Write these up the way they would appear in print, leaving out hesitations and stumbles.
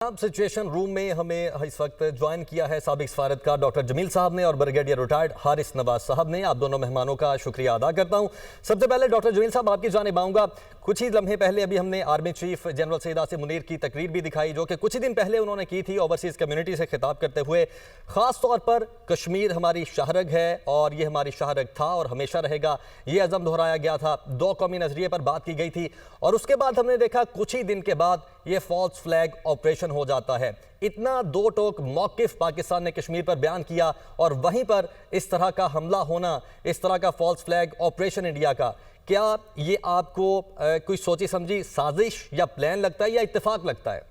अब situation room में हमें इस वक्त ज्वाइन किया है साबिक सफारतकार डॉक्टर जमील साहब ने और ब्रिगेडियर रिटायर्ड हारिस नवाज साहब ने। आप दोनों मेहमानों का शुक्रिया अदा करता हूं। सबसे पहले डॉक्टर जमील साहब, आपकी जानिब आऊंगा। कुछ ही लम्हे पहले अभी हमने army chief general Syed Asim Munir की तकरीर भी दिखाई, जो कि कुछ ही दिन पहले उन्होंने की थी ओवरसीज़ कम्युनिटी से खिताब करते हुए। ख़ास तौर पर कश्मीर हमारी शाहरग है और ये हमारी शाहरग था और हमेशा रहेगा, ये अज़म दोहराया गया था। दो कौमी नज़रिए पर बात की गई थी और उसके बाद हमने देखा कुछ ही दिन के बाद ये फॉल्स फ्लैग ऑपरेशन हो जाता है। इतना दो टोक मौकिफ पाकिस्तान ने कश्मीर पर बयान किया और वहीं पर इस तरह का हमला होना, इस तरह का फॉल्स फ्लैग ऑपरेशन इंडिया का, क्या ये आपको कोई सोची समझी साजिश या प्लान लगता है या इत्तेफाक लगता है?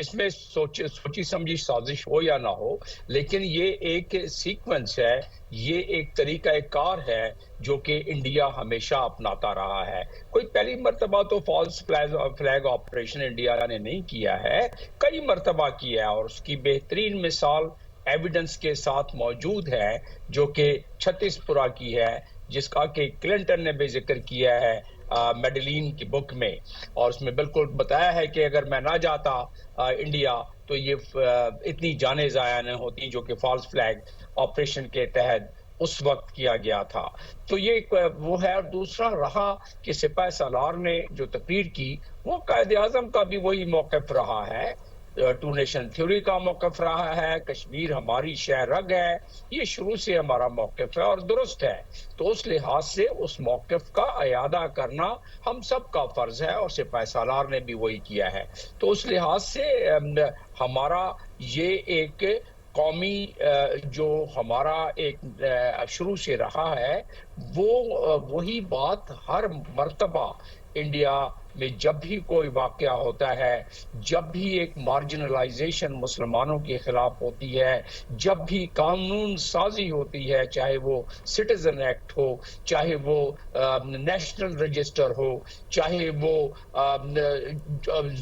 इसमें सोची समझी साजिश हो या ना हो, लेकिन ये एक सीक्वेंस है, ये एक तरीकाकार है जो कि इंडिया हमेशा अपनाता रहा है। कोई पहली मर्तबा तो फॉल्स फ्लैग ऑपरेशन इंडिया ने नहीं किया है, कई मर्तबा किया है और उसकी बेहतरीन मिसाल एविडेंस के साथ मौजूद है जो कि छत्तीसपुरा की है, जिसका कि क्लिंटन ने भी जिक्र किया है मेडलिन की बुक में, और उसमें बिल्कुल बताया है कि अगर मैं ना जाता इंडिया तो ये इतनी जानें ज़ाया न होती जो कि फॉल्स फ्लैग ऑपरेशन के तहत उस वक्त किया गया था। तो ये वो है। और दूसरा रहा कि सिपाही सालार ने जो तकरीर की वो कायद-ए-आज़म का भी वही मौक़िफ़ रहा है, टू नेशन थ्योरी का मौक़िफ़ रहा है, कश्मीर हमारी शहरग है, ये शुरू से हमारा मौक़िफ़ है और दुरुस्त है। तो उस लिहाज से उस मौक़िफ़ का इयादा करना हम सब का फ़र्ज़ है और सिपाही सालार ने भी वही किया है। तो उस लिहाज से हमारा ये एक कौमी जो हमारा एक शुरू से रहा है, वो वही बात हर मर्तबा इंडिया में जब भी कोई वाक़या होता है, जब भी एक मार्जिनलाइजेशन मुसलमानों के खिलाफ होती है, जब भी कानून साजी होती है, चाहे वो सिटीजन एक्ट हो, चाहे वो नेशनल रजिस्टर हो, चाहे वो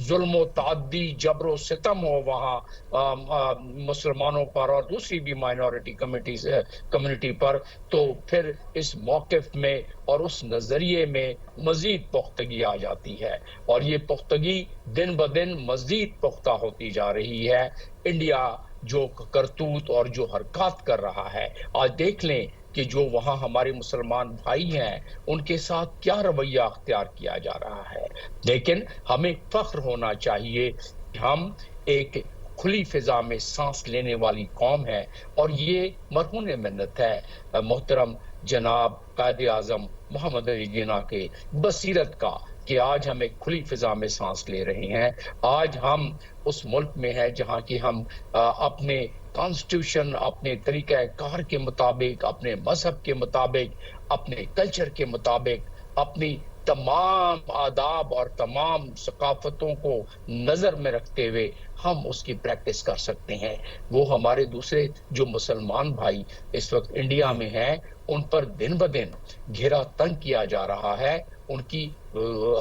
जुल्म ताद्दी जबर सितम हो वहाँ मुसलमानों पर और दूसरी भी माइनॉरिटी कम्युनिटी पर, तो फिर इस मौक़िफ़ में और उस नज़रिए में मज़ीद पुख्तगी आ जाती है और ये पुख्तगी दिन ब दिन मज़ीद पुख्ता होती जा रही है। इंडिया जो करतूत और जो हरकत कर रहा है, आज देख लें कि जो वहाँ हमारे मुसलमान भाई हैं उनके साथ क्या रवैया अख्तियार किया जा रहा है। लेकिन हमें फ़ख्र होना चाहिए कि हम एक खुली फिजा में सांस लेने वाली कौम है और ये मरहून मिन्नत है मोहतरम जनाब कायद-ए-आज़म मोहम्मद अली जिन्ना के बसीरत का कि आज हम एक खुली फिजा में सांस ले रहे हैं। आज हम उस मुल्क में हैं जहां कि हम अपने कॉन्स्टिट्यूशन, अपने तरीक़ाकार के मुताबिक, अपने मजहब के मुताबिक, अपने कल्चर के मुताबिक, अपनी तमाम आदाब और तमाम सकाफतों को नज़र में रखते हुए हम उसकी प्रैक्टिस कर सकते हैं। वो हमारे दूसरे जो मुसलमान भाई इस वक्त इंडिया में हैं, उन पर दिन ब दिन घेरा तंग किया जा रहा है, उनकी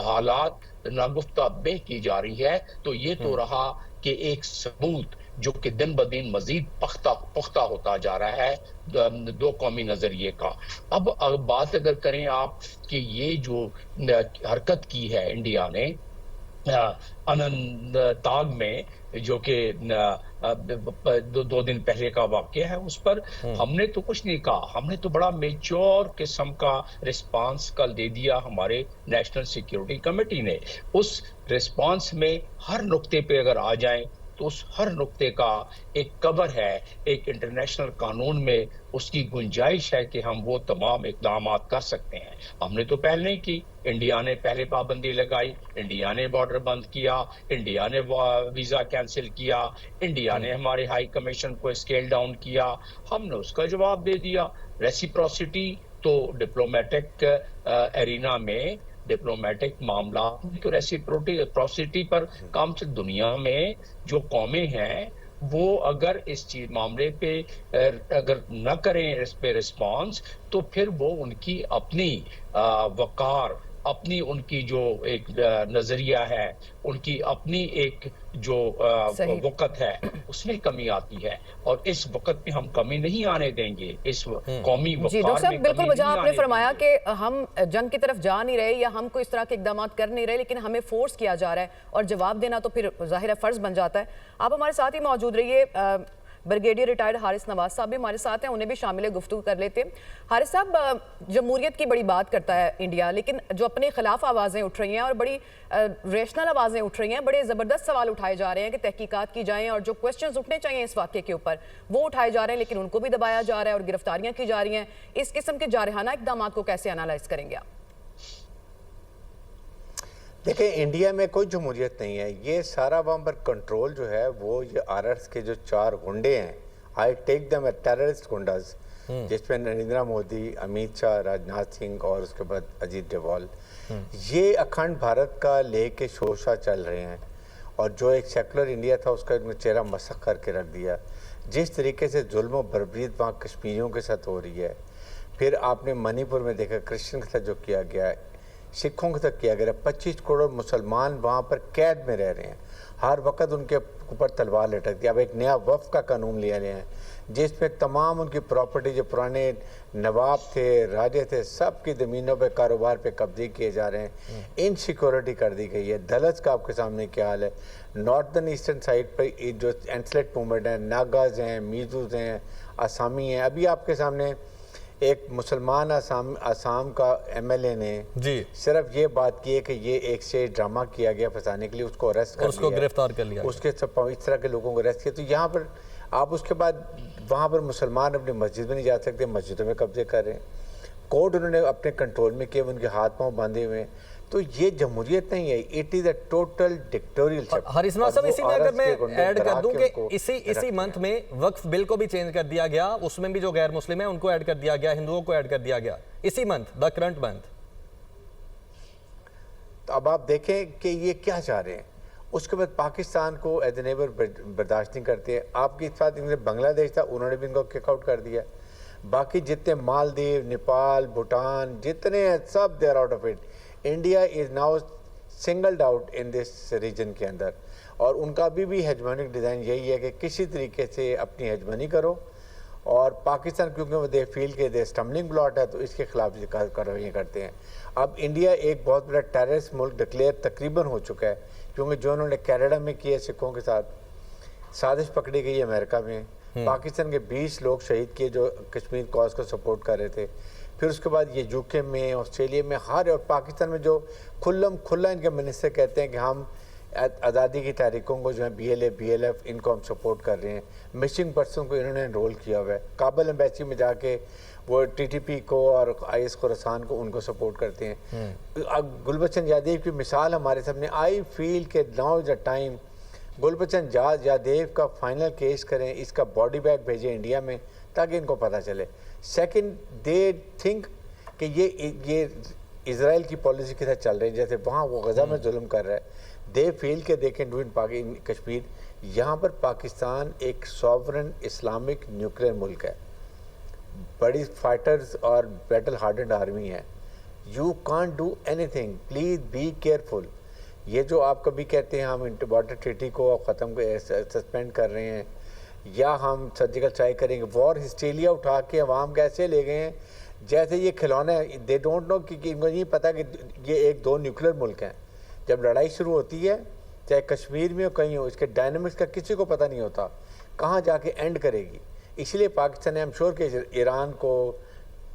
हालात नागुफ्ता बेह की जा रही है। तो ये तो रहा कि एक सबूत जो कि दिन ब दिन मजीद पुख्ता होता जा रहा है दो कौमी नजरिए का। अब बात अगर करें आप कि ये जो हरकत की है इंडिया ने अनंतनाग में, जो कि दो दिन पहले का वाक़या है, उस पर हमने तो कुछ नहीं कहा, हमने तो बड़ा मेच्योर किस्म का रिस्पांस कल दे दिया हमारे नेशनल सिक्योरिटी कमेटी ने। उस रिस्पांस में हर नुक्ते पे अगर आ जाएं तो उस हर नुक्ते का एक कवर है, एक इंटरनेशनल कानून में उसकी गुंजाइश है कि हम वो तमाम इक़दामात कर सकते हैं। हमने तो पहले ही की, इंडिया ने पहले पाबंदी लगाई, इंडिया ने बॉर्डर बंद किया, इंडिया ने वीज़ा कैंसिल किया, इंडिया ने हमारे हाई कमीशन को स्केल डाउन किया, हमने उसका जवाब दे दिया। रेसिप्रोसिटी तो डिप्लोमेटिक एरिना में, डिप्लोमेटिक मामला तो रेसिप्रोसिटी पर काम से दुनिया में जो कौमें हैं वो अगर इस चीज मामले पे अगर न करें इस पे रिस्पांस, तो फिर वो उनकी अपनी वकार अपनी उनकी जो एक नजरिया है, उनकी अपनी एक जो सही। वक़्त है, उसमें कमी आती है और इस वक़्त में हम कमी नहीं आने देंगे, इस कौमी जी डॉक्टर वक़ार साहब, में बिल्कुल कमी जहां नहीं आपने आने फरमाया देंगे। कि हम जंग की तरफ जा नहीं रहे या हम कोई इस तरह के इकदाम कर नहीं रहे, लेकिन हमें फोर्स किया जा रहा है और जवाब देना तो फिर जाहिर है फर्ज बन जाता है। आप हमारे साथ ही मौजूद रहिए। ब्रिगेडियर रिटायर्ड हारिस नवाज साहब भी हमारे साथ हैं, उन्हें भी शामिल गुफ्तगू कर लेते हैं। हारिस साहब, जमहूरियत की बड़ी बात करता है इंडिया, लेकिन जो अपने खिलाफ आवाज़ें उठ रही हैं और बड़ी रेशनल आवाज़ें उठ रही हैं, बड़े ज़बरदस्त सवाल उठाए जा रहे हैं कि तहकीकात की जाएँ और जो क्वेश्चंस उठने चाहिए इस वाक़े के ऊपर वो उठाए जा रहे हैं, लेकिन उनको भी दबाया जा रहा है और गिरफ्तारियाँ की जा रही हैं। इस किस्म के जारहाना इक़दाम को कैसे एनालाइज करेंगे आप? देखिए, इंडिया में कोई जमहूरियत नहीं है। ये सारा वहाँ पर कंट्रोल जो है वो ये आरएस के जो 4 गुंडे हैं, आई टेक दम टेररिस्ट गुंडाज, जिसमें नरेंद्र मोदी, अमित शाह, राजनाथ सिंह और उसके बाद अजीत डोभाल, ये अखंड भारत का लेके शोशा चल रहे हैं। और जो एक सेकुलर इंडिया था उसका चेहरा मसक करके रख दिया। जिस तरीके से जुल्म और बर्बरीत वहाँ कश्मीरियों के साथ हो रही है, फिर आपने मणिपुर में देखा क्रिश्चियन के साथ जो किया गया है, सिखों के साथ किया गया, 25 करोड़ मुसलमान वहाँ पर कैद में रह रहे हैं, हर वक्त उनके ऊपर तलवार लटक दी। अब एक नया वफ़ का कानून लिया गया है जिसमें तमाम उनकी प्रॉपर्टी, जो पुराने नवाब थे, राजे थे, सब की ज़मीनों पे, कारोबार पे कब्जे किए जा रहे हैं। इनसिक्योरिटी कर दी गई है। दलत का आपके सामने क्या हाल है। नॉर्दर्न ईस्टर्न साइड पर जो एंसलेट मूवमेंट है, नागाज हैं, मीजूज हैं, आसामी हैं। अभी आपके सामने एक मुसलमान आसाम का एमएलए ने जी सिर्फ ये बात की है कि ये एक से ड्रामा किया गया फंसाने के लिए, उसको अरेस्ट कर उसको लिया, गिरफ्तार कर लिया, उसके सब इस तरह के लोगों को अरेस्ट किया। तो यहाँ पर आप उसके बाद वहाँ पर मुसलमान अपनी मस्जिद में नहीं जा सकते, मस्जिदों में कब्जे कर रहे हैं, कोर्ट उन्होंने अपने कंट्रोल में किए, उनके हाथ पांव बांधे हुए हैं। तो ये जमहूरियत नहीं है, it is a total dictatorial. Harish Nawaz साहब, इसी में अगर मैं ऐड कर दूं कि इसी मंथ में वक्फ बिल को भी चेंज कर दिया गया, उसमें भी जो गैर मुस्लिम है उनको ऐड कर दिया गया, हिंदुओं को ऐड कर दिया गया इसी मंथ, द करंट मंथ। तो अब आप देखें कि ये क्या चाह रहे हैं। उसके बाद पाकिस्तान को एज ए नेबर बर्दाश्त नहीं करते हैं। आपके साथ इनमें बांग्लादेश था, उन्होंने भी इनको किक आउट कर दिया। बाकी जितने मालदीव, नेपाल, भूटान जितने हैं, सब they are out of it. India is now singled out in this region के अंदर, और उनका अभी भी हेजमोनिक डिज़ाइन यही है कि किसी तरीके से अपनी हेजमनी करो, और पाकिस्तान क्योंकि वो दे फील के दे स्टम्बलिंग ब्लॉट है तो इसके खिलाफ कार्रवाई करते हैं। अब इंडिया एक बहुत बड़ा टेररिस्ट मुल्क डिक्लेयर तकरीबन हो चुका है, क्योंकि जो उन्होंने कनाडा में किया सिखों के साथ, साजिश पकड़ी गई अमेरिका में, पाकिस्तान के 20 लोग शहीद किए जो कश्मीर कॉज को सपोर्ट कर रहे थे। फिर उसके बाद ये यूके में, ऑस्ट्रेलिया में, हर, और पाकिस्तान में जो खुला इनके मिनिस्टर कहते हैं कि हम आज़ादी की तारीखों को जो है BLA, BLF इनको हम सपोर्ट कर रहे हैं। मिसिंग पर्सन को इन्होंने एनरोल किया हुआ है। काबुल एम्बेसी में जाके वो TTP को और IS खुरासान को उनको सपोर्ट करते हैं। अब गुलबचन यादव की मिसाल हमारे सामने, आई फील के now is the time Gulbachan Yadav का फाइनल केस करें, इसका बॉडी बैग भेजें इंडिया में ताकि इनको पता चले। सेकंड, दे थिंक कि ये इजराइल की पॉलिसी के साथ चल रहे हैं, जैसे वहाँ वो गजा में जुल्म कर रहा है, दे फील के they can do in Kashmir. यहाँ पर पाकिस्तान एक सॉवरन इस्लामिक न्यूक्लियर मुल्क है, बड़ी फाइटर्स और बैटल हार्डेंड आर्मी है। You can't do anything, please be careful. ये जो आप कभी कहते हैं हम इंटर ट्रीटी को ख़त्म सस्पेंड कर रहे हैं, या हम सर्जिकल स्ट्राइक करेंगे, वॉर हिस्टेरिया उठा के अवाम कैसे ले गए हैं जैसे ये खिलौना है। दे डोंट नो कि इनको नहीं पता कि ये 1-2 न्यूक्लियर मुल्क हैं। जब लड़ाई शुरू होती है, चाहे कश्मीर में हो कहीं हो, इसके डायनामिक्स का किसी को पता नहीं होता कहाँ जाके एंड करेगी। इसलिए पाकिस्तान ने, आई एम श्योर कि ईरान को,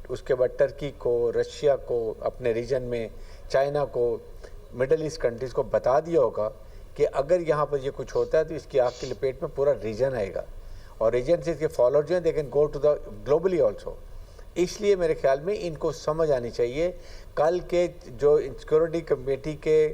उसके बाद टर्की को, रशिया को, अपने रीजन में चाइना को, मिडल ईस्ट कंट्रीज़ को बता दिया होगा कि अगर यहाँ पर ये कुछ होता है तो इसकी आग की लपेट में पूरा रीजन आएगा, और रीजन से इसके फॉलोअर जो हैं they can go to the globally also. इसलिए मेरे ख्याल में इनको समझ आनी चाहिए। कल के जो सिक्योरिटी कमेटी के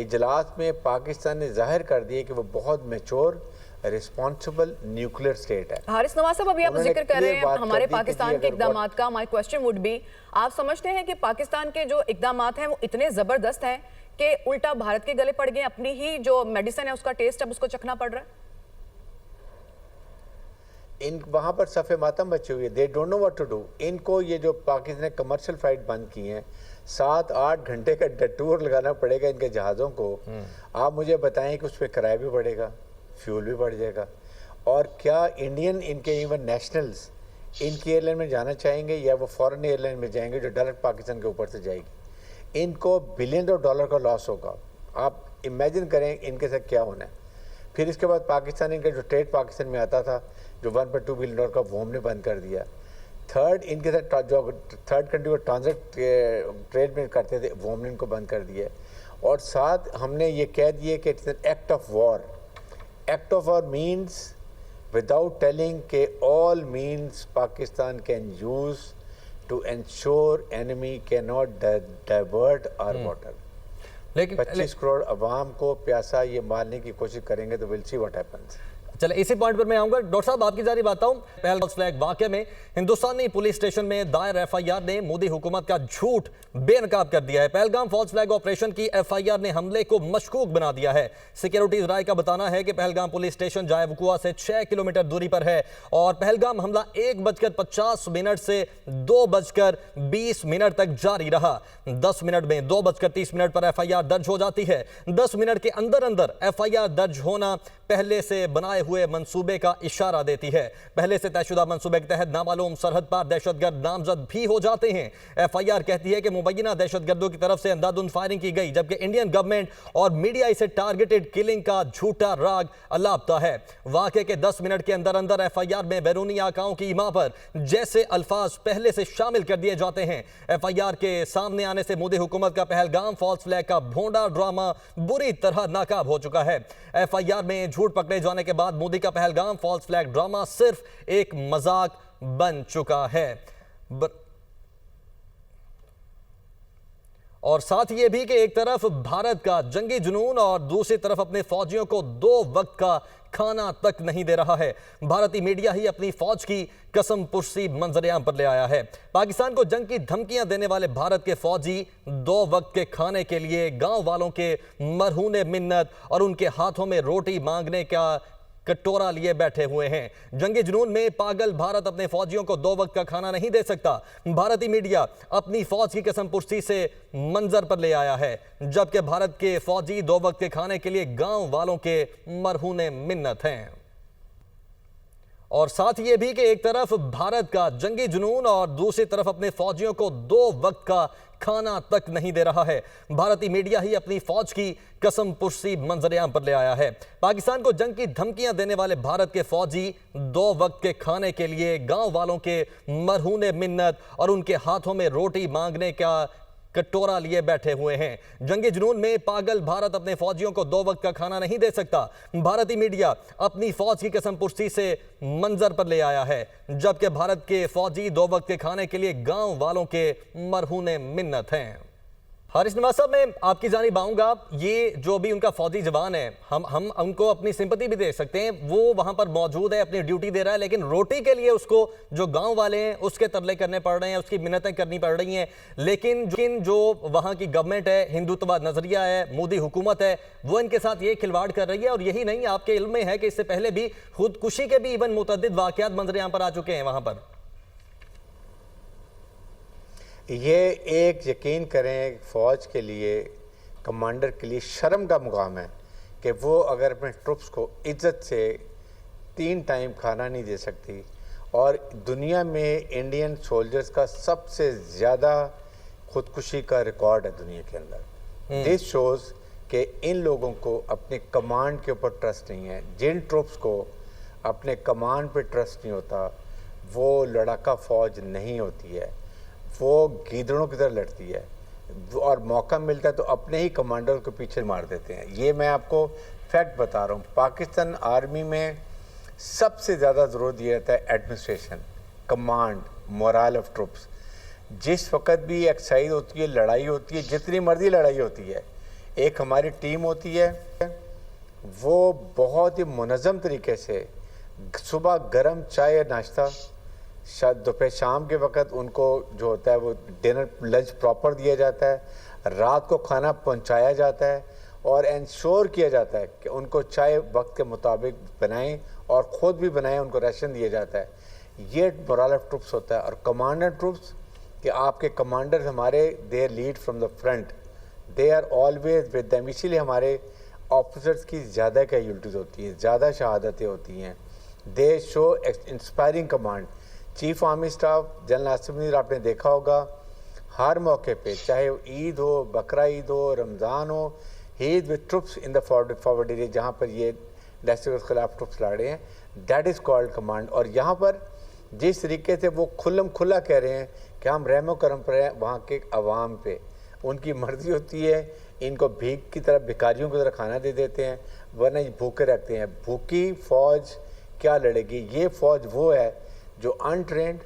इजलास में पाकिस्तान ने जाहिर कर दिया कि वो बहुत मैच्योर रिस्पॉन्सिबल न्यूक्लियर स्टेट है। हारिस नवाज साहब, अभी आप जिक्र कर रहे हैं हमारे पाकिस्तान के इकदाम का, माय क्वेश्चन वुड बी, आप समझते हैं कि पाकिस्तान के जो इकदाम हैं वो इतने ज़बरदस्त हैं कि उल्टा भारत के गले पड़ गए, अपनी ही जो मेडिसिन है उसका टेस्ट अब उसको चखना पड़ रहा है? इन वहाँ पर सफ़े मातम बचे हुए, they don't know what to do. इनको ये जो पाकिस्तान ने कमर्शियल फ्लाइट बंद की हैं, 7-8 घंटे का टूर लगाना पड़ेगा इनके जहाज़ों को। आप मुझे बताएं कि उस पर किराया भी बढ़ेगा, फ्यूल भी बढ़ जाएगा। और क्या इंडियन इनके इवन नेशनल्स इनकी एयरलाइन में जाना चाहेंगे या वो फॉरेन एयरलाइन में जाएंगे जो डायरेक्ट पाकिस्तान के ऊपर से जाएगी? इनको बिलियन ऑफ डॉलर का लॉस होगा। आप इमेजिन करें इनके साथ क्या होना है। फिर इसके बाद पाकिस्तान, इनका जो ट्रेड पाकिस्तान में आता था जो 1.2 बिलियन डॉलर का, वो हमने बंद कर दिया। थर्ड, इनके साथ जो थर्ड कंट्री को ट्रांजिट ट्रेड में करते थे वो हमने इनको बंद कर दिया। और साथ हमने ये कह दिए कि it's an act of war. Act of war means without telling के all means Pakistan can use to ensure enemy cannot divert our water। लेकिन 25 करोड़ अवाम को प्यासा ये मारने की कोशिश करेंगे तो विल सी व्हाट हैपेंस। चले इसी पॉइंट पर मैं आऊंगा। डॉक्टर साहब आपकी जारी बात हूं। पहलगाम फ्लैग वाकये में हिंदुस्तानी पुलिस स्टेशन में दायर एफआईआर ने मोदी हुकूमत का झूठ बेनकाब कर दिया है। पहलगाम फॉल्स फ्लैग ऑपरेशन की एफआईआर ने हमले को मशकूक बना दिया है। सिक्योरिटीज राय का बताना है कि पहलगाम पुलिस स्टेशन जायवकुआ से 6 किलोमीटर दूरी पर है और पहलगाम हमला 1:50 से 2:20 तक जारी रहा। 10 मिनट में 2:30 पर एफआईआर दर्ज हो जाती है। 10 मिनट के अंदर अंदर एफआईआर दर्ज होना पहले से बनाए हुए मंसूबे का इशारा देती है। पहले से तयशुदा मंसूबे के तहत नामालूम सरहद पार दहशतगर्द नामजद भी हो जाते हैं। एफआईआर कहती है कि मुबैना दहशतगर्दों की तरफ से अंधाधुंध फायरिंग की गई, जबकि इंडियन गवर्नमेंट और मीडिया इसे टारगेटेड किलिंग का झूठा राग अलापता है। वाकये के 10 मिनट के अंदर अंदर एफआईआर में बैरूनी आकाओं की इमा पर जैसे अल्फाज पहले से शामिल कर दिए जाते हैं। एफआईआर के सामने आने से मोदी हुकूमत का पहलगाम फॉल्स फ्लैग का भोंडा ड्रामा बुरी तरह नाकाब हो चुका है। एफआईआर में झूठ पकड़े जाने के बाद मोदी का पहलगाम फॉल्स फ्लैग ड्रामा सिर्फ एक मजाक बन चुका है। और साथ ये भी कि एक तरफ भारत का जंगी जुनून और दूसरी तरफ अपने फौजियों को 2 वक्त का खाना तक नहीं दे रहा है। भारतीय मीडिया ही अपनी फौज की कसम पुर्सी मंजरेआम पर ले आया है। पाकिस्तान को जंग की धमकियां देने वाले भारत के फौजी 2 वक्त के खाने के लिए गांव वालों के मरहूने मिन्नत और उनके हाथों में रोटी मांगने का कटोरा लिए बैठे हुए हैं। जंगी जुनून में पागल भारत अपने फौजियों को 2 वक्त का खाना नहीं दे सकता। भारतीय मीडिया अपनी फौज की कसम पुर्सी से मंजर पर ले आया है, जबकि भारत के फौजी 2 वक्त के खाने के लिए गांव वालों के मरहूने मिन्नत हैं। और साथ ये भी कि एक तरफ भारत का जंगी जुनून और दूसरी तरफ अपने फौजियों को 2 वक्त का खाना तक नहीं दे रहा है। भारतीय मीडिया ही अपनी फौज की कसम पुर्सी मंजरेआम पर ले आया है। पाकिस्तान को जंग की धमकियां देने वाले भारत के फौजी 2 वक्त के खाने के लिए गांव वालों के मरहूने मिन्नत और उनके हाथों में रोटी मांगने का कटोरा लिए बैठे हुए हैं। जंगी जुनून में पागल भारत अपने फौजियों को 2 वक्त का खाना नहीं दे सकता। भारतीय मीडिया अपनी फौज की कसम पुर्सी से मंजर पर ले आया है, जबकि भारत के फौजी 2 वक्त के खाने के लिए गांव वालों के मरहूने मिन्नत हैं। हारिस नवाज साहब, मैं आपकी जानिब आऊंगा। ये जो भी उनका फौजी जवान है, हम उनको अपनी सिंपैथी भी दे सकते हैं। वो वहां पर मौजूद है, अपनी ड्यूटी दे रहा है, लेकिन रोटी के लिए उसको जो गांव वाले हैं उसके तरले करने पड़ रहे हैं, उसकी मिन्नतें करनी पड़ रही हैं। लेकिन जो वहां की गवर्नमेंट है, हिंदुत्व नजरिया है, मोदी हुकूमत है, वो इनके साथ ये खिलवाड़ कर रही है। और यही नहीं, आपके इल्म में है कि इससे पहले भी खुदकुशी के भी इवन मुतअद्दिद वाकयात मंजरेआम पर आ चुके हैं वहां पर। ये एक यकीन करें फ़ौज के लिए, कमांडर के लिए शर्म का मुकाम है कि वो अगर अपने ट्रुप्स को इज्जत से 3 टाइम खाना नहीं दे सकती। और दुनिया में इंडियन सोल्जर्स का सबसे ज़्यादा खुदकुशी का रिकॉर्ड है दुनिया के अंदर। दिस शोज़ कि इन लोगों को अपने कमांड के ऊपर ट्रस्ट नहीं है। जिन ट्रुप्स को अपने कमांड पे ट्रस्ट नहीं होता वो लड़ाका फ़ौज नहीं होती है, वो गीदड़ों की तरह लड़ती है और मौका मिलता है तो अपने ही कमांडर को पीछे मार देते हैं। ये मैं आपको फैक्ट बता रहा हूँ। पाकिस्तान आर्मी में सबसे ज़्यादा ज़रूरत दिया जाता है administration, command, moral of troops. जिस वक्त भी एक्सरसाइज होती है, लड़ाई होती है, जितनी मर्जी लड़ाई होती है, एक हमारी टीम होती है, वो बहुत ही मुनज़्ज़म तरीके से सुबह गर्म चाय नाश्ता, शायद दोपहर शाम के वक्त उनको जो होता है वो डिनर लंच प्रॉपर दिया जाता है, रात को खाना पहुंचाया जाता है और इंश्योर किया जाता है कि उनको चाय वक्त के मुताबिक बनाएं और ख़ुद भी बनाएं, उनको राशन दिया जाता है। ये मोरल ऑफ ट्रुप्स होता है। और कमांडर ट्रुप्स कि आपके कमांडर हमारे they lead from the front, they are always with them. इसीलिए हमारे ऑफिसर्स की ज़्यादा कैजुअल्टीज होती हैं, ज़्यादा शहादतें होती हैं। दे show inspiring command. Chief army staff general Asif Munir आपने देखा होगा, हर मौके पे, चाहे ईद हो, बकरा ईद हो, रमज़ान हो, he is with troops in the forward area जहाँ पर ये दहशत के खिलाफ ट्रुप्स लड़ रहे हैं। That is called command. और यहाँ पर जिस तरीके से वो खुल्लम खुला कह रहे हैं कि हम रहमो करम पर हैं वहाँ के अवाम पे, उनकी मर्जी होती है, इनको भीख की तरह, भिखारियों की तरह खाना दे देते हैं, वरना ये भूखे रखते हैं। भूखी फ़ौज क्या लड़ेगी? ये फ़ौज वो है जो अनट्रेंड,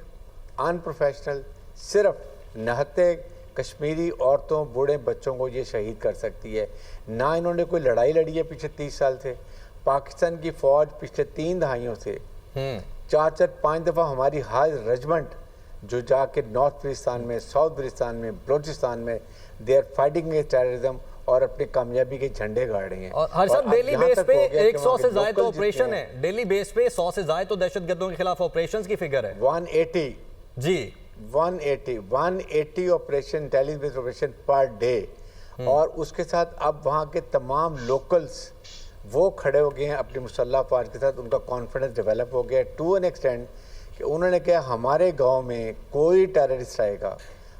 अनप्रोफेशनल, सिर्फ नहते कश्मीरी औरतों, बूढ़े बच्चों को ये शहीद कर सकती है। ना इन्होंने कोई लड़ाई लड़ी है पिछले 30 साल से। पाकिस्तान की फ़ौज पिछले 3 दहाइयों से 4-5 दफ़ा हमारी हाई रेजिमेंट जो जाके नॉर्थ बलूचिस्तान में, साउथ बलूचिस्तान में, बलूचिस्तान में they are fighting against terrorism और अपनी कामयाबी के झंडे गाड़ रहे हैं। और हर साहब डेली बेस पे 100 से ज्यादा तो ऑपरेशन है। है, डेली बेस पे 100 से ज्यादा तो दहशतगर्दों के खिलाफ ऑपरेशंस की फिगर है। 180 जी 180 operation, intelligence operation per day. और उसके साथ अब वहाँ के तमाम लोकल्स वो खड़े हो गए हैं अपनी मुसल्लह अफवाज के साथ, उनका कॉन्फिडेंस डेवलप हो गया टू एन एक्सटेंड कि उन्होंने कहा हमारे गांव में कोई टेररिस्ट आएगा,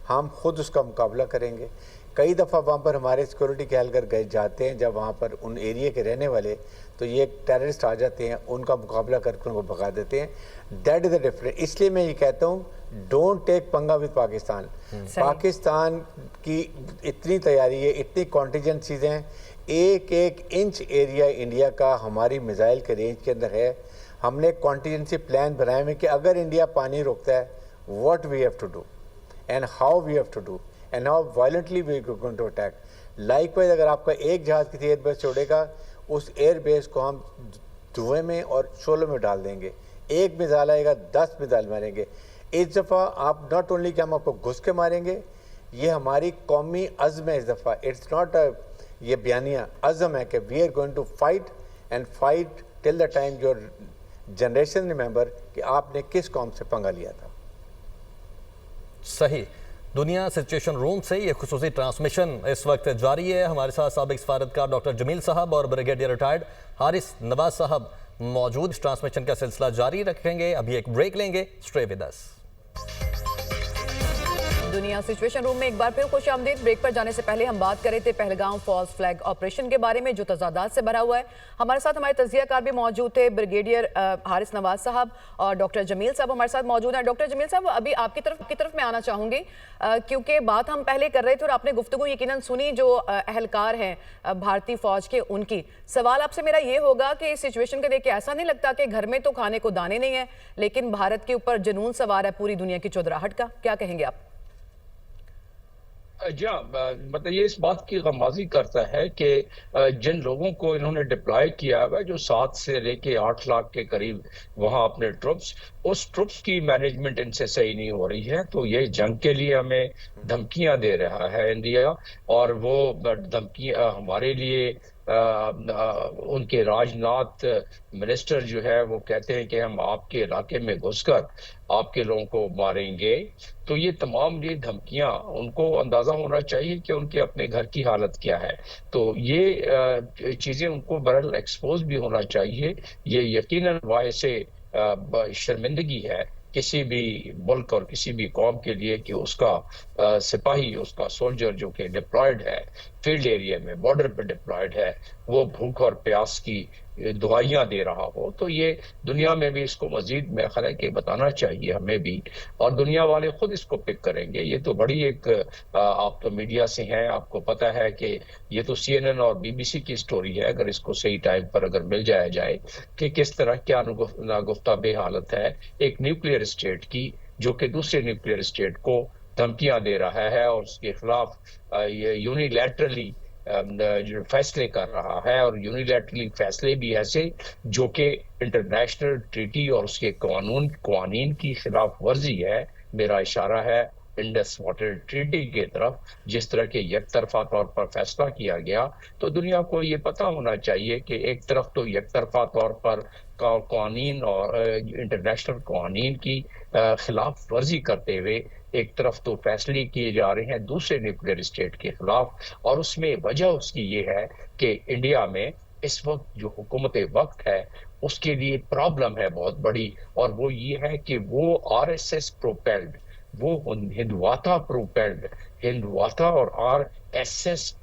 हम खुद उसका मुकाबला करेंगे। कई दफ़ा वहाँ पर हमारे सिक्योरिटी के एहलकार गए जाते हैं, जब वहाँ पर उन एरिया के रहने वाले तो ये टेररिस्ट आ जाते हैं, उनका मुकाबला करके उनको भगा देते हैं। That is the difference. इसलिए मैं ये कहता हूँ, डोंट टेक पंगा विद पाकिस्तान। पाकिस्तान की इतनी तैयारी है, इतनी कॉन्टीजेंसीज हैं, एक एक इंच एरिया इंडिया का हमारी मिसाइल के रेंज के अंदर है। हमने कॉन्टीजेंसी प्लान बनाए हुए कि अगर इंडिया पानी रोकता है, what we have to do and how we have to do and how violently we going to attack. Likewise अगर आपका एक जहाज़ किसी एयरबेस से उड़ेगा, उस एयरबेस को हम धुएं में और शोलों में डाल देंगे। एक मिसाइल आएगा, 10 मिसाइल मारेंगे। इस दफ़ा आप नॉट ओनली कि हम आपको घुस के मारेंगे, ये हमारी कौमी अज़्म है। इस दफ़ा इट्स नॉट ये बयानिया अज़म है कि we are going to fight and fight till the time your generation remember कि आपने किस कौम से पंगा लिया था। सही। दुनिया सिचुएशन रूम से ये खुसूसी ट्रांसमिशन इस वक्त जारी है। हमारे साथ साबिक सफारतकार डॉक्टर जमील साहब और ब्रिगेडियर रिटायर्ड हारिस नवाज साहब मौजूद। इस ट्रांसमिशन का सिलसिला जारी रखेंगे। अभी एक ब्रेक लेंगे। Stay with us. दुनिया सिचुएशन रूम में एक बार फिर खुश आमदीद। ब्रेक पर जाने से पहले हम बात कर रहे थे पहलगाम फॉल्स फ्लैग ऑपरेशन के बारे में जो तजादात से भरा हुआ है। हमारे साथ हमारे तजियाकार भी मौजूद थे, ब्रिगेडियर हारिस नवाज साहब और डॉक्टर जमील साहब हमारे साथ मौजूद हैं। डॉक्टर जमील साहब, अभी आपकी तरफ मैं आना चाहूँगी क्योंकि बात हम पहले कर रहे थे और आपने गुफ्तगू यकीनन सुनी जो अहलकार हैं भारतीय फौज के, उनकी। सवाल आपसे मेरा ये होगा कि इस सिचुएशन को देख के ऐसा नहीं लगता कि घर में तो खाने को दाने नहीं है, लेकिन भारत के ऊपर जुनून सवार है पूरी दुनिया की चौधराहट का? क्या कहेंगे आप? जी, मतलब ये इस बात की गमाजी करता है कि जिन लोगों को इन्होंने डिप्लॉय किया है, जो 7 से लेके 8 लाख के करीब वहाँ अपने ट्रुप्स, उस ट्रुप्स की मैनेजमेंट इनसे सही नहीं हो रही है। तो ये जंग के लिए हमें धमकियां दे रहा है इंडिया, और वो धमकियां हमारे लिए उनके राजनाथ मिनिस्टर जो है वो कहते हैं कि हम आपके इलाके में घुसकर आपके लोगों को मारेंगे। तो ये तमाम ये धमकियां, उनको अंदाजा होना चाहिए कि उनके अपने घर की हालत क्या है। तो ये चीजें उनको बहरहाल एक्सपोज भी होना चाहिए। ये यकीनन वायसे शर्मिंदगी है किसी भी मुल्क और किसी भी कौम के लिए कि उसका सिपाही, उसका सोल्जर जो कि डिप्लॉयड है फील्ड एरिया में, बॉर्डर पे डिप्लॉयड है, वो भूख और प्यास की दुआइयां दे रहा हो। तो ये दुनिया में भी इसको मजीद मेरा ख्याल है कि बताना चाहिए हमें भी, और दुनिया वाले खुद इसको पिक करेंगे। ये तो बड़ी एक आप तो मीडिया से हैं, आपको पता है कि ये तो CNN और BBC की स्टोरी है। अगर इसको सही टाइम पर अगर मिल जाया जाए कि किस तरह क्या नागुफ्ता बेहालत है एक न्यूक्लियर स्टेट की, जो कि दूसरे न्यूक्लियर स्टेट को धमकियां दे रहा है और उसके खिलाफ ये यूनिलैटरली जो फैसले कर रहा है, और यूनिलैटरली फैसले भी ऐसे जो कि इंटरनेशनल ट्रीटी और उसके कानून कवानीन की खिलाफ वर्जी है। मेरा इशारा है इंडस वाटर ट्रीटी की तरफ जिस तरह के एक तरफा तौर पर फैसला किया गया, तो दुनिया को ये पता होना चाहिए कि एक तरफ तो एक तरफा तौर पर कानून और इंटरनेशनल कानून की खिलाफ वर्जी करते हुए एक तरफ तो फैसले किए जा रहे हैं दूसरे न्यूक्लियर स्टेट के खिलाफ, और उसमें वजह उसकी ये है कि इंडिया में इस वक्त जो हुकूमत वक्त है उसके लिए प्रॉब्लम है बहुत बड़ी, और वो ये है कि वो आरएसएस प्रोपेल्ड, वो हिंदवाता प्रोपेल्ड, हिंदवाता और आरएसएस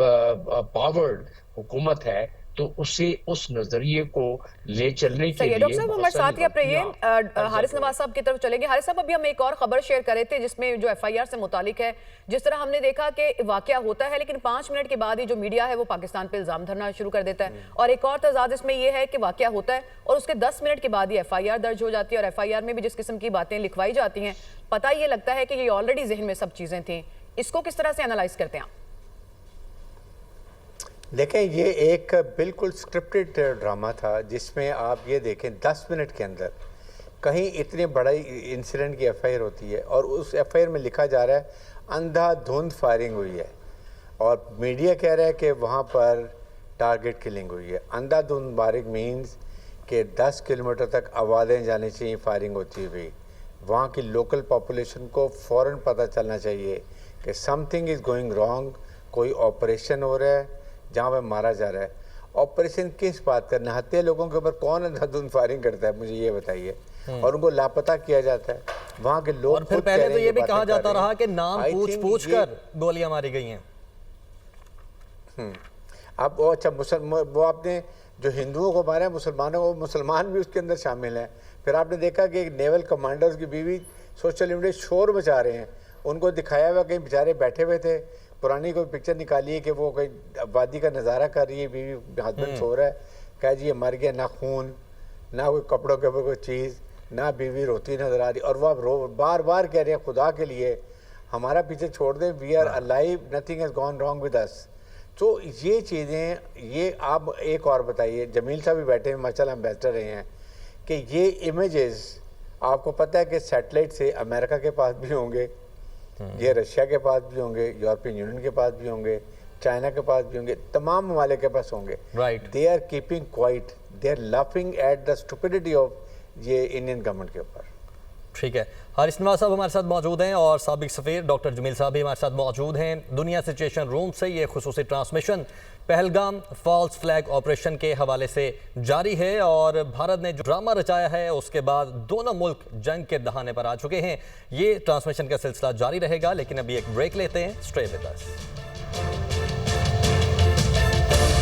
पावर्ड हुकूमत है, तो उसे उस नजरिए को ले चलने के सही है। लिए डॉक्टर साहब हमारे बहुत साथ सारी ही आप रहिए, वक्तियां हारिस नवाज साहब की तरफ चलेंगे। हारिस साहब, अभी हम एक और खबर शेयर कर रहे थे जिसमें जो एफआईआर से मुतालिक है, जिस तरह हमने देखा कि वाकया होता है लेकिन 5 मिनट के बाद ही जो मीडिया है वो पाकिस्तान पे इल्जाम धरना शुरू कर देता है, और एक और तजाद इसमें यह है कि वाकया होता है और उसके 10 मिनट के बाद ही एफआईआर दर्ज हो जाती है, और एफआईआर में भी जिस किस्म की बातें लिखवाई जाती हैं पता ये लगता है कि ये ऑलरेडी जहन में सब चीजें थी। इसको किस तरह से एनालाइज करते हैं आप? देखें, ये एक बिल्कुल स्क्रिप्टेड ड्रामा था जिसमें आप ये देखें 10 मिनट के अंदर कहीं इतने बड़ा इंसिडेंट की एफआईआर होती है और उस एफआईआर में लिखा जा रहा है अंधाधुंध फायरिंग हुई है, और मीडिया कह रहा है कि वहाँ पर टारगेट किलिंग हुई है। अंधाधुंध फायरिंग मीन्स कि 10 किलोमीटर तक आवाज़ें जानी चाहिए फायरिंग होती हुई। वहाँ की लोकल पॉपुलेशन को फ़ौरन पता चलना चाहिए कि समथिंग इज़ गोइंग रॉन्ग, कोई ऑपरेशन हो रहा है जहाँ पे मारा जा रहा है। ऑपरेशन किस बात का? निहत्थे लोगों के ऊपर कौन अंधाधुंध फायरिंग करता है, मुझे ये बताइए। और उनको लापता किया जाता है। वहाँ के लोग और फिर खुद पहले कह तो रहे ये हैं, भी बातें कहा कर जाता रहे हैं। रहा कि नाम I पूछ think पूछ ये- कर गोलियां मारी गई हैं। अब वो अच्छा वो आपने जो हिंदुओं को मारा है, मुसलमानों को, मुसलमान भी उसके अंदर शामिल हैं। फिर आपने देखा कि एक नेवल कमांडर्स की बीवी सोशल मीडिया शोर मचा रहे हैं, उनको दिखाया हुआ कहीं बेचारे बैठे हुए थे, पुरानी कोई पिक्चर निकाली है कि वो कहीं वादी का नज़ारा कर रही है, बीवी हस्बैंड सो रहा है, कहा जी ये मर गया, ना खून ना कोई कपड़ों के ऊपर कोई चीज़, ना बीवी रोती नजर आ रही, और वो अब बार बार कह रहे हैं खुदा के लिए हमारा पीछे छोड़ दें, we are alive, nothing has gone wrong with us. तो ये चीज़ें, ये आप एक और बताइए, जमील साहब भी बैठे हैं, माशाल्लाह एम्बेसडर रहे हैं, कि ये इमेजेस आपको पता है कि सैटेलाइट से अमेरिका के पास भी होंगे, ये रशिया के पास भी होंगे, यूरोपियन यूनियन के पास भी होंगे, चाइना के पास भी होंगे, तमाम ममालिक के पास होंगे। Right. They are keeping quiet, they are laughing at the stupidity of ये इंडियन गवर्नमेंट के ऊपर। ठीक है, हारिस नवाज साहब हमारे साथ मौजूद हैं और साबिक सफ़ीर डॉक्टर जमील साहब भी हमारे साथ मौजूद हैं। दुनिया सिचुएशन रूम से ये खुसूसी transmission Pahalgam false flag operation के हवाले से जारी है, और भारत ने जो ड्रामा रचाया है उसके बाद दोनों मुल्क जंग के दहाने पर आ चुके हैं। ये ट्रांसमिशन का सिलसिला जारी रहेगा, लेकिन अभी एक ब्रेक लेते हैं। Stay with us.